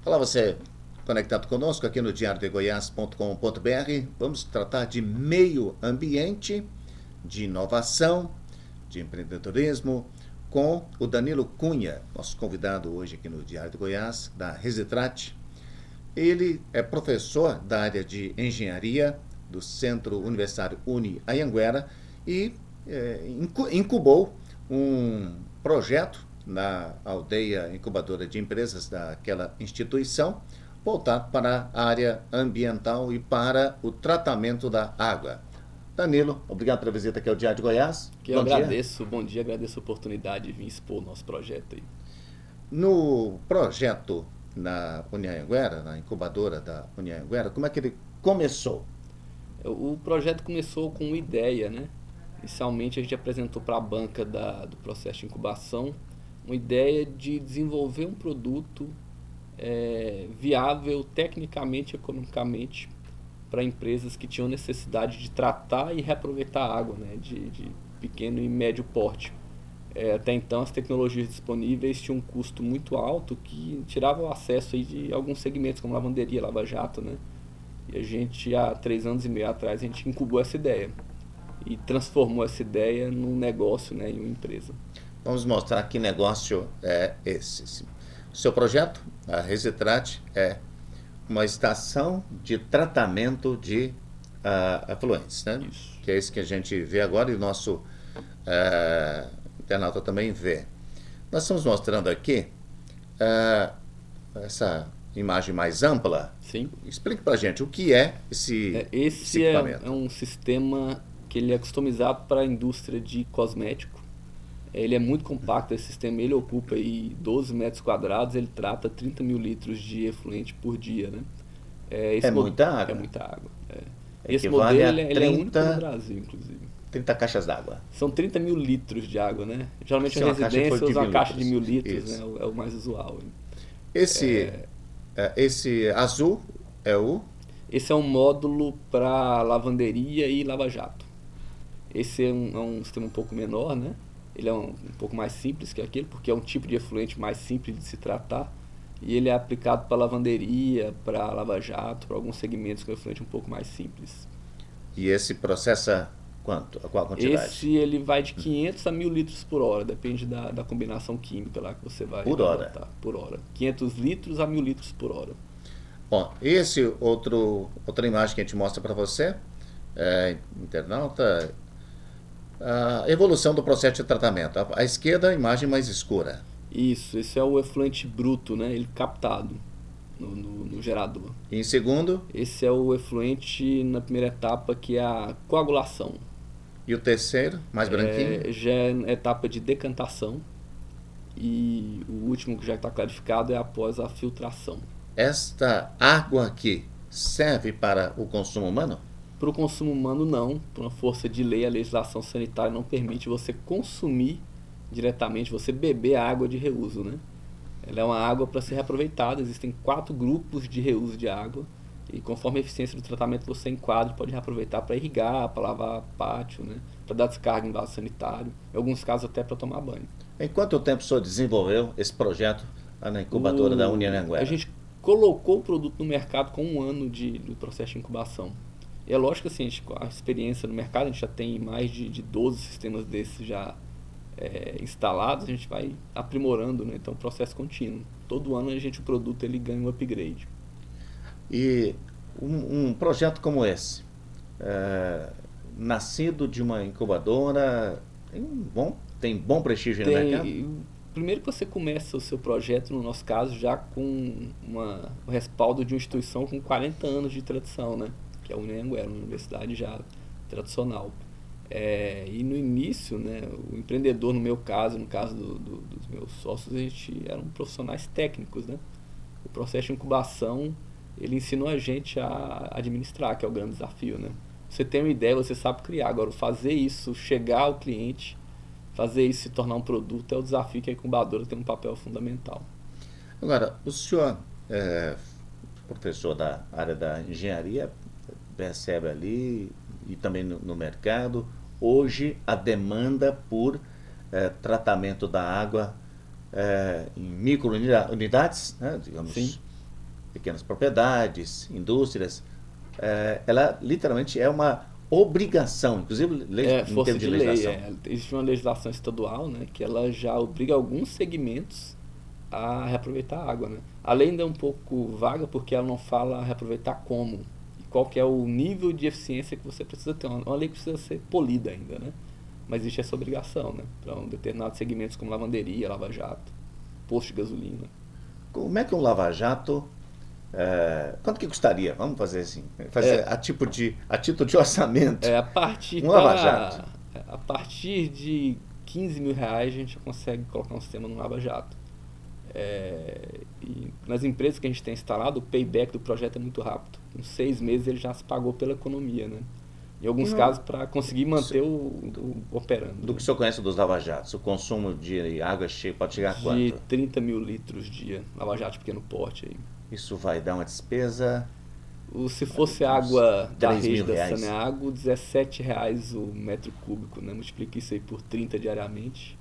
Olá, você conectado conosco aqui no diariodegoias.com.br. Vamos tratar de meio ambiente, de inovação, de empreendedorismo, com o Danilo Cunha, nosso convidado hoje aqui no Diário de Goiás, da Resitrat. Ele é professor da área de engenharia do Centro Universitário Uni Anhanguera e incubou um projeto na aldeia incubadora de empresas daquela instituição, voltado para a área ambiental e para o tratamento da água. Danilo, obrigado pela visita aqui ao Diário de Goiás. Que eu agradeço, bom dia, agradeço a oportunidade de vir expor o nosso projeto aí. No projeto na Unianhanguera, na incubadora da Unianhanguera, como é que ele começou? O projeto começou com uma ideia, né? Inicialmente a gente apresentou para a banca do processo de incubação uma ideia de desenvolver um produto viável tecnicamente e economicamente para empresas que tinham necessidade de tratar e reaproveitar a água, né? de pequeno e médio porte. Até então as tecnologias disponíveis tinham um custo muito alto que tirava o acesso aí de alguns segmentos como lavanderia, lava-jato, né? E a gente, há 3 anos e meio atrás, a gente incubou essa ideia e transformou essa ideia num negócio, né, em uma empresa. Vamos mostrar que negócio é esse. O seu projeto, a Resitrat, é uma estação de tratamento de afluentes, né? Isso. Que é isso que a gente vê agora e o nosso internauta também vê. Nós estamos mostrando aqui essa imagem mais ampla. Sim. Explique para a gente o que é esse equipamento. É um sistema que ele é customizado para a indústria de cosmético. Ele é muito compacto, esse sistema ele ocupa aí 12 metros quadrados, ele trata 30 mil litros de efluente por dia, né? Muita água. É muita água. Esse modelo ele é único no Brasil, inclusive. 30 caixas d'água. São 30 mil litros de água, né? Geralmente se a residência usa uma caixa de 1000 litros, né? É o mais usual. Esse azul é o... Esse é um módulo para lavanderia e lava-jato. Esse é um sistema um pouco menor, né? Ele é um pouco mais simples que aquele, porque é um tipo de efluente mais simples de se tratar. E ele é aplicado para lavanderia, para lava-jato, para alguns segmentos com efluente um pouco mais simples. E esse processa quanto? A qual quantidade? Esse ele vai de 500 a 1000 litros por hora, depende da combinação química lá que você vai botar, por hora. 500 litros a 1000 litros por hora. Bom, outra imagem que a gente mostra para você, internauta, a evolução do processo de tratamento. À esquerda, a imagem mais escura. Isso, esse é o efluente bruto, né? Ele captado no gerador. E em segundo? Esse é o efluente na primeira etapa, que é a coagulação. E o terceiro, mais branquinho? Já é a etapa de decantação. E o último que já está clarificado é após a filtração. Esta água aqui serve para o consumo humano? Para o consumo humano, não. Por uma força de lei, a legislação sanitária não permite você consumir diretamente, você beber a água de reuso, né? Ela é uma água para ser reaproveitada. Existem 4 grupos de reuso de água e conforme a eficiência do tratamento você enquadra, pode reaproveitar para irrigar, para lavar pátio, né? Para dar descarga em vaso sanitário, em alguns casos até para tomar banho. Em quanto tempo o senhor desenvolveu esse projeto na incubadora da Unianhanguera? A gente colocou o produto no mercado com 1 ano de processo de incubação. E é lógico que assim, com a experiência no mercado, a gente já tem mais de 12 sistemas desses já instalados, a gente vai aprimorando, né? Então, processo contínuo. Todo ano o produto ele ganha um upgrade. E um projeto como esse, nascido de uma incubadora, tem bom prestígio no mercado? Primeiro que você começa o seu projeto, no nosso caso, já com o respaldo de uma instituição com 40 anos de tradição, né? Que é a Unianhanguera, uma universidade já tradicional. E no início, né, o empreendedor, no meu caso, no caso dos meus sócios, a gente eram profissionais técnicos, né? O processo de incubação, ele ensinou a gente a administrar, que é o grande desafio, né? Você tem uma ideia, você sabe criar. Agora, fazer isso, chegar ao cliente, fazer isso se tornar um produto, é o desafio que a incubadora tem um papel fundamental. Agora, o senhor professor da área da engenharia, percebe ali, e também no mercado, hoje a demanda por tratamento da água em microunidades, né, digamos, Sim. pequenas propriedades, indústrias, ela literalmente é uma obrigação, inclusive em Força termos de de lei. legislação. Existe uma legislação estadual, né, que ela já obriga alguns segmentos a reaproveitar a água, né? A lei ainda é um pouco vaga porque ela não fala reaproveitar como e qual que é o nível de eficiência que você precisa ter. Uma lei que precisa ser polida ainda, né? Mas existe essa obrigação, né, para determinados segmentos como lavanderia, lava-jato, posto de gasolina. Como é que um lava-jato, quanto que custaria? Vamos fazer assim, a título de orçamento. A Lava-jato. a partir de R$ 15.000 a gente já consegue colocar um sistema no lava-jato. E nas empresas que a gente tem instalado, o payback do projeto é muito rápido. Em 6 meses ele já se pagou pela economia, né? Em alguns casos, para conseguir manter o operando. Do que o senhor conhece dos lava-jatos, o consumo de água pode chegar a quanto? De 30 mil litros dia, lava-jato de pequeno porte. Aí. Isso vai dar uma despesa? Se fosse água da rede da R$3.000. Saneago, R$17 o metro cúbico, né? Multiplica isso aí por 30 diariamente.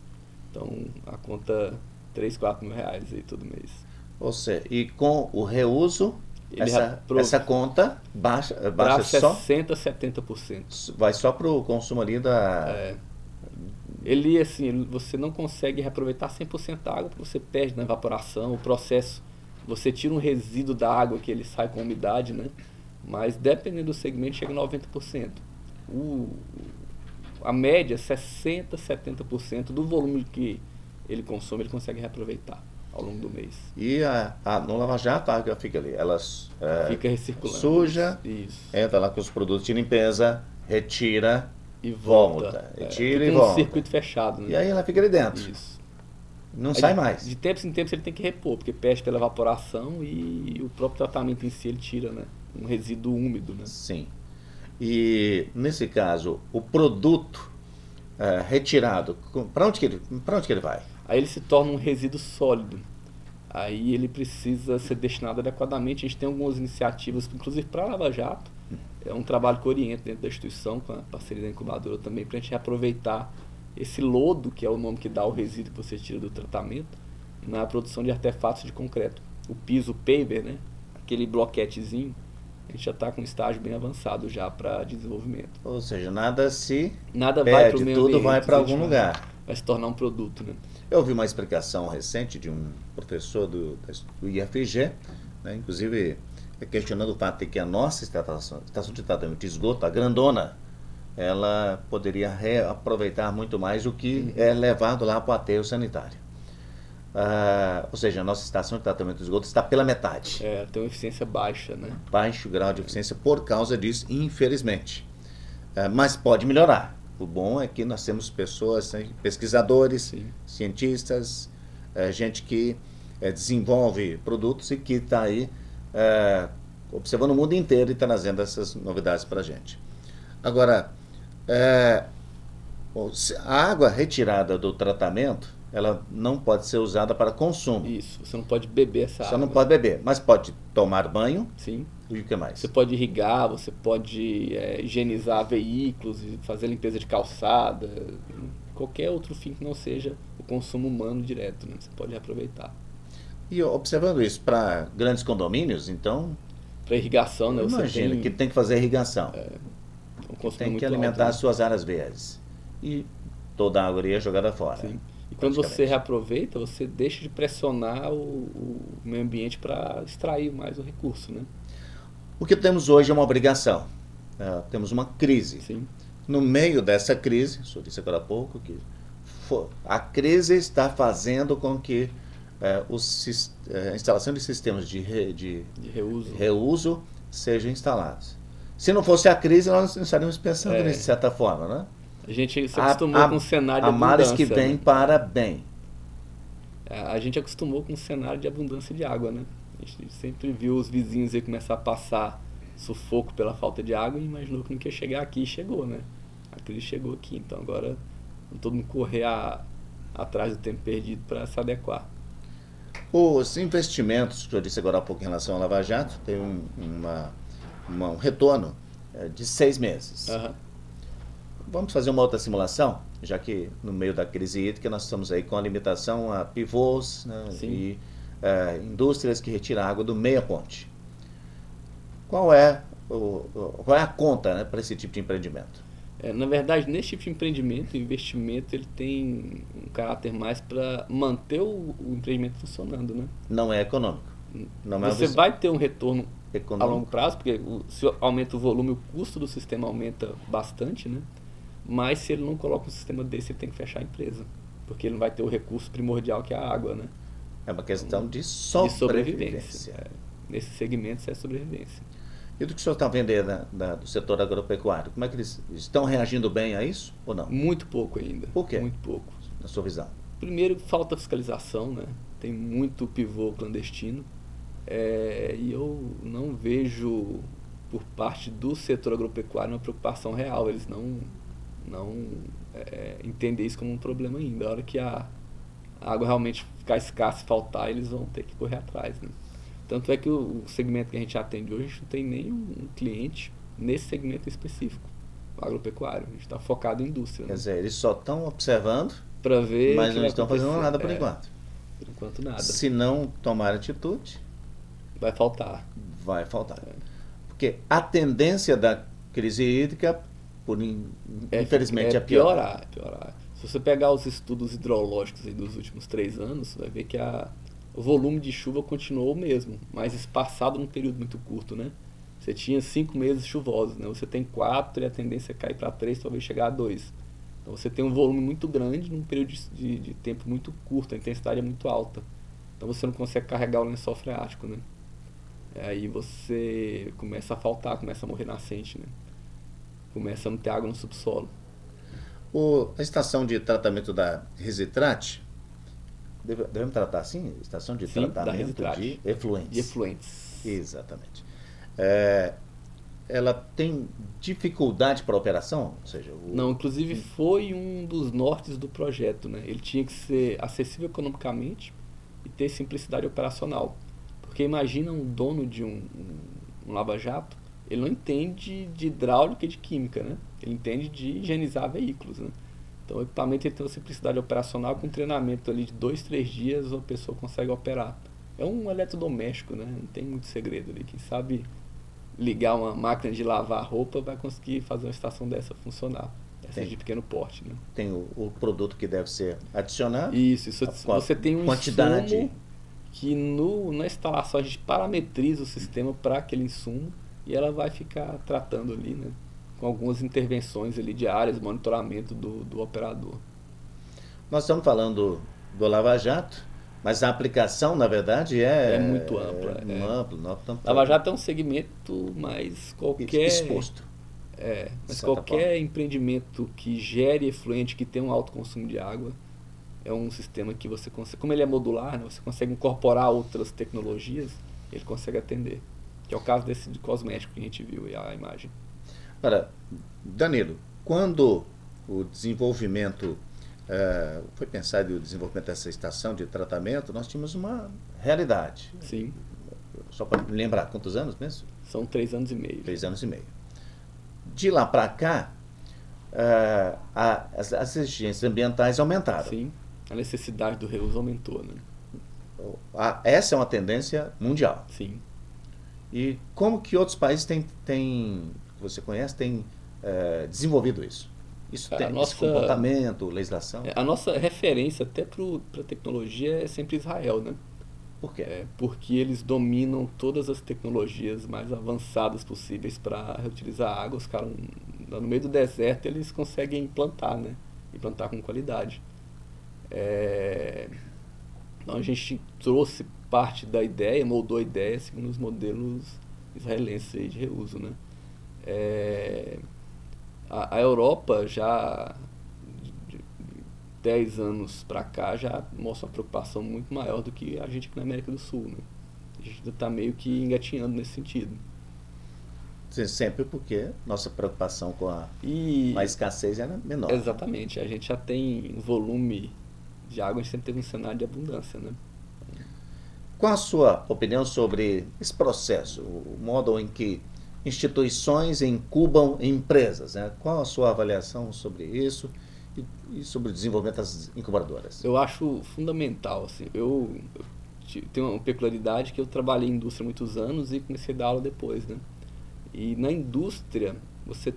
Então, a conta R$3.000, R$4.000 aí todo mês. Ou seja, e com o reuso, essa conta baixa só? 60%, 70%. Vai só para o consumo ali da... Ele, assim, você não consegue reaproveitar 100% da água, porque você perde na evaporação, o processo, você tira um resíduo da água que ele sai com umidade, né? Mas dependendo do segmento, chega a 90%. A média, 60%, 70% do volume que ele consome, ele consegue reaproveitar ao longo do mês. E no lava-jato a água fica ali, ela fica recirculando. Suja, isso. Entra lá com os produtos de limpeza, retira e volta. Retira e volta. Um circuito fechado. Né? E aí ela fica ali dentro. Isso. Não sai mais. De tempos em tempos ele tem que repor, porque perde pela evaporação e o próprio tratamento em si ele tira, né? Um resíduo úmido. Né? Sim. E nesse caso, o produto retirado, para onde que ele vai? Aí ele se torna um resíduo sólido. Aí ele precisa ser destinado adequadamente. A gente tem algumas iniciativas, inclusive para Lava Jato. É um trabalho que orienta dentro da instituição, com a parceria da incubadora também, para a gente reaproveitar esse lodo, que é o nome que dá o resíduo que você tira do tratamento, na produção de artefatos de concreto. O piso paver, né? Aquele bloquetezinho, a gente já está com um estágio bem avançado já para desenvolvimento. Ou seja, nada vai para o meio tudo ambiente, vai para algum lugar. Vai se tornar um produto, né? Eu ouvi uma explicação recente de um professor do IFG, né, inclusive questionando o fato de que a nossa estação de tratamento de esgoto, a grandona, ela poderia reaproveitar muito mais o que é levado lá para o aterro sanitário. Ou seja, a nossa estação de tratamento de esgoto está pela metade. Tem uma eficiência baixa, né? Baixo grau de eficiência por causa disso, infelizmente. Mas pode melhorar. O bom é que nós temos pessoas, pesquisadores, sim, cientistas, gente que desenvolve produtos e que está aí observando o mundo inteiro e trazendo essas novidades para a gente. Agora, a água retirada do tratamento, ela não pode ser usada para consumo. Isso, você não pode beber essa água. Você não pode beber, mas pode tomar banho. Sim. E o que mais? Você pode irrigar, você pode higienizar veículos, fazer limpeza de calçada, qualquer outro fim que não seja o consumo humano direto, né? Você pode reaproveitar. E observando isso para grandes condomínios, então... Para irrigação, né? Imagina que tem que fazer irrigação. Tem que alimentar as suas áreas verdes. E toda a água é jogada fora. Sim. E quando você reaproveita, você deixa de pressionar o meio ambiente para extrair mais o recurso, né? O que temos hoje é uma obrigação. Temos uma crise. Sim. No meio dessa crise, o senhor disse agora há pouco, que a crise está fazendo com que a instalação de sistemas de reuso sejam instalados. Se não fosse a crise, nós não estaríamos pensando nisso, de certa forma, né? A gente se acostumou com um cenário de abundância. Há males que vêm para bem. A gente acostumou com um cenário de abundância de água, né? A gente sempre viu os vizinhos aí começar a passar sufoco pela falta de água e imaginou que não ia chegar aqui e chegou, né? A crise chegou aqui, então agora todo mundo correr atrás do tempo perdido para se adequar. Os investimentos, que eu disse agora há pouco em relação ao Lava Jato, tem um retorno de 6 meses. Uhum. Vamos fazer uma outra simulação, já que no meio da crise hídrica nós estamos aí com a limitação a pivôs, né, e indústrias que retiram água do meia ponte. Qual é a conta, né, para esse tipo de empreendimento? Na verdade, nesse tipo de empreendimento, o investimento ele tem um caráter mais para manter o empreendimento funcionando, né? Não é econômico. Não é Você vai ter um retorno a econômico. longo prazo, porque se aumenta o volume, o custo do sistema aumenta bastante, né? Mas se ele não coloca um sistema desse, ele tem que fechar a empresa, porque ele não vai ter o recurso primordial que é a água, né? É uma questão de De sobrevivência. Nesse segmento, isso é sobrevivência. E do que o senhor está vendo do setor agropecuário, como é que eles estão reagindo bem a isso ou não? Muito pouco ainda. Por quê? Muito pouco. Na sua visão? Primeiro, falta fiscalização, né? Tem muito pivô clandestino. E eu não vejo, por parte do setor agropecuário, uma preocupação real. Eles não entendem isso como um problema ainda. A hora que a água realmente ficar escassa e faltar, eles vão ter que correr atrás, né? Tanto é que o segmento que a gente atende hoje, a gente não tem nenhum cliente nesse segmento específico, o agropecuário. A gente está focado em indústria. Quer Né? dizer, eles só estão observando, Para ver mas o que não vai estão fazendo acontecer. nada por enquanto. Por enquanto nada. Se não tomar atitude, Vai faltar. vai faltar. Porque a tendência da crise hídrica, infelizmente, é piorar. Piorar. Se você pegar os estudos hidrológicos aí dos últimos 3 anos, você vai ver que o volume de chuva continuou o mesmo, mas espaçado num período muito curto, né? Você tinha 5 meses chuvosos, né? Você tem 4 e a tendência é cair para 3, talvez chegar a 2. Então você tem um volume muito grande num período de tempo muito curto, a intensidade é muito alta. Então você não consegue carregar o lençol freático, né? Aí você começa a faltar, começa a morrer nascente, né? Começa a não ter água no subsolo. A estação de tratamento da Resitrate, devemos tratar assim? Estação de Sim, da tratamento Resitrate. de efluentes. De efluentes. Exatamente. Ela tem dificuldade para operação? Ou seja, Não, inclusive foi um dos nortes do projeto, né? Ele tinha que ser acessível economicamente e ter simplicidade operacional. Porque imagina um dono de um lava-jato, ele não entende de hidráulica e de química, né? Ele entende de higienizar veículos, né? Então o equipamento ele tem uma simplicidade operacional, com treinamento ali de 2, 3 dias a pessoa consegue operar. É um eletrodoméstico, né? Não tem muito segredo ali. Quem sabe ligar uma máquina de lavar roupa vai conseguir fazer uma estação dessa funcionar. Essa de pequeno porte, né? Tem o produto que deve ser adicionado. Isso você tem um quantidade insumo que na instalação a gente parametriza o sistema para aquele insumo e ela vai ficar tratando ali, né? Com algumas intervenções ali diárias, monitoramento do operador. Nós estamos falando do Lava Jato, mas a aplicação, na verdade, é muito ampla. amplo. Lava Jato é um segmento mais qualquer... exposto. Mas qualquer empreendimento que gere efluente, que tem um alto consumo de água, é um sistema que você consegue... Como ele é modular, né, você consegue incorporar outras tecnologias, ele consegue atender. Que é o caso desse de cosmético que a gente viu, a imagem. Ora, Danilo, quando o desenvolvimento... foi pensado o desenvolvimento dessa estação de tratamento, nós tínhamos uma realidade. Sim. Só para me lembrar, quantos anos mesmo? São 3 anos e meio. 3 anos e meio. De lá para cá, as exigências ambientais aumentaram. Sim, a necessidade do reuso aumentou, né? Essa é uma tendência mundial. Sim. E como que outros países que você conhece, têm desenvolvido isso? Esse comportamento, legislação? A nossa referência até para a tecnologia é sempre Israel, né? Por quê? Porque eles dominam todas as tecnologias mais avançadas possíveis para reutilizar água. Os caras, no meio do deserto, eles conseguem implantar, né? Implantar com qualidade. Então a gente trouxe parte da ideia, moldou a ideia segundo os modelos israelenses de reuso, né? A Europa já, de 10 anos para cá, já mostra uma preocupação muito maior do que a gente aqui na América do Sul, né? A gente ainda está meio que engatinhando nesse sentido. Sempre porque nossa preocupação com a escassez era menor. Exatamente. A gente já tem um volume de água, a gente sempre teve um cenário de abundância, né? Qual a sua opinião sobre esse processo, o modo em que instituições incubam empresas, né? Qual a sua avaliação sobre isso e sobre o desenvolvimento das incubadoras? Eu acho fundamental, assim. Eu tem uma peculiaridade que eu trabalhei em indústria há muitos anos e comecei a dar aula depois, né? E na indústria você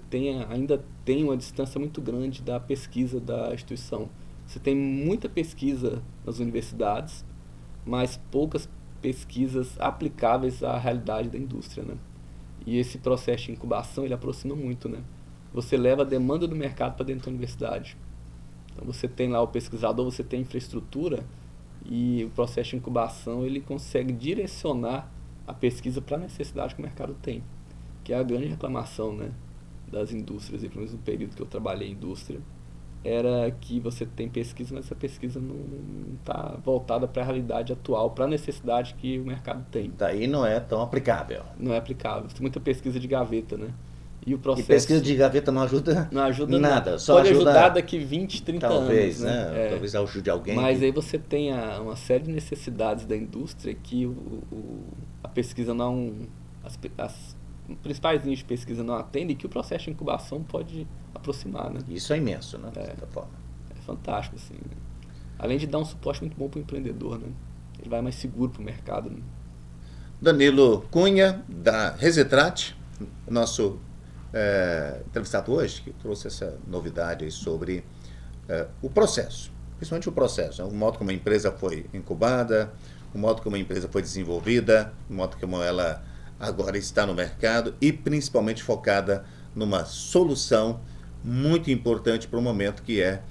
ainda tem uma distância muito grande da pesquisa da instituição. Você tem muita pesquisa nas universidades, mas poucas pesquisas aplicáveis à realidade da indústria, né? E esse processo de incubação, ele aproxima muito, né? Você leva a demanda do mercado para dentro da universidade. Então você tem lá o pesquisador, você tem infraestrutura, e o processo de incubação ele consegue direcionar a pesquisa para a necessidade que o mercado tem, que é a grande reclamação, né, das indústrias, e pelo menos no período que eu trabalhei em indústria, era que você tem pesquisa, mas essa pesquisa não está voltada para a realidade atual, para a necessidade que o mercado tem. Daí não é tão aplicável. Não é aplicável. Tem muita pesquisa de gaveta, né? E o processo... E pesquisa de gaveta não ajuda nada. Só pode ajuda ajudar daqui 20, 30 talvez, anos. Né? Talvez ajude alguém. Mas aí você tem uma série de necessidades da indústria que a pesquisa não... As principais linhas de pesquisa não atendem, e que o processo de incubação pode aproximar, né? Isso é imenso, né? De certa forma. É fantástico, assim. Né? Além de dar um suporte muito bom para o empreendedor, né? Ele vai mais seguro para o mercado. Né? Danilo Cunha, da Resetrate, nosso entrevistado hoje, que trouxe essa novidade aí sobre o processo, principalmente o processo, né? O modo como a empresa foi incubada, o modo como a empresa foi desenvolvida, o modo como ela agora está no mercado e principalmente focada numa solução muito importante para o momento, que é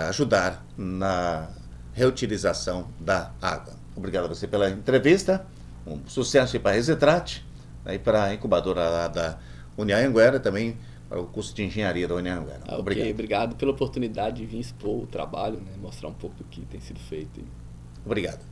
ajudar na reutilização da água. Obrigado a você pela entrevista, um sucesso para a Resetrate, e para a incubadora lá da Unianhanguera, também para o curso de engenharia da Unianhanguera. Obrigado. Obrigado pela oportunidade de vir expor o trabalho, né? Mostrar um pouco do que tem sido feito. Obrigado.